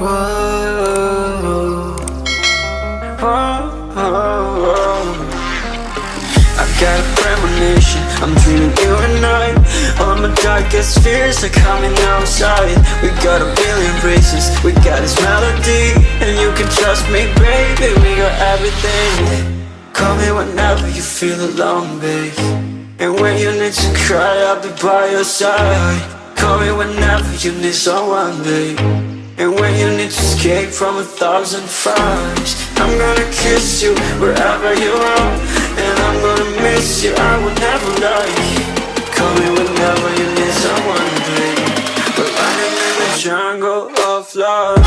Whoa, whoa. I got a premonition, I'm dreaming you and I. All my darkest fears are coming outside. We got a billion races, we got this melody. And you can trust me, baby, we got everything. Call me whenever you feel alone, babe. And when you need to cry, I'll be by your side. Call me whenever you need someone, babe. And when you need to escape from 1,000 fires, I'm gonna kiss you wherever you are. And I'm gonna miss you, I will never lie. Call me whenever you need someone, babe. We're running in the jungle of love.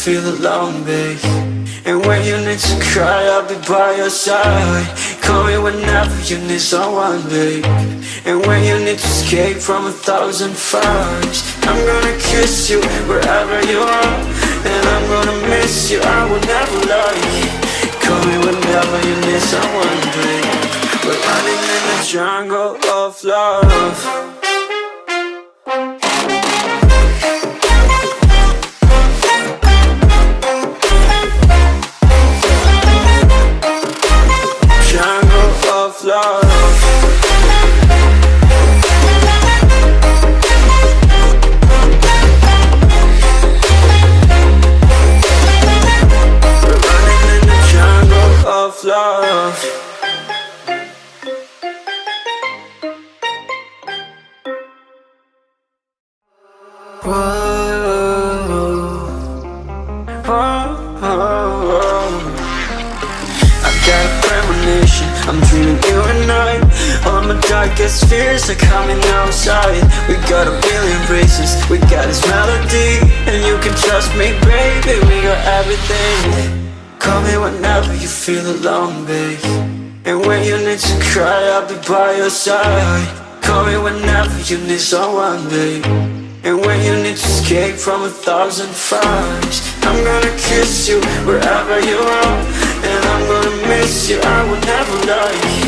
Feel alone, babe. And when you need to cry, I'll be by your side. Call me whenever you need someone, babe. And when you need to escape from 1,000 fires, I'm gonna kiss you wherever you are. And I'm gonna miss you, I will never lie. Call me whenever you need someone, babe. We're running in the jungle of love. I'm dreaming you and I. All my darkest fears are coming outside. We got a billion races, we got this melody. And you can trust me, baby, we got everything. Call me whenever you feel alone, babe. And when you need to cry, I'll be by your side. Call me whenever you need someone, babe. And when you need to escape from 1,000 fires, I'm gonna kiss you wherever you are. And I'm gonna miss you, I will never lie.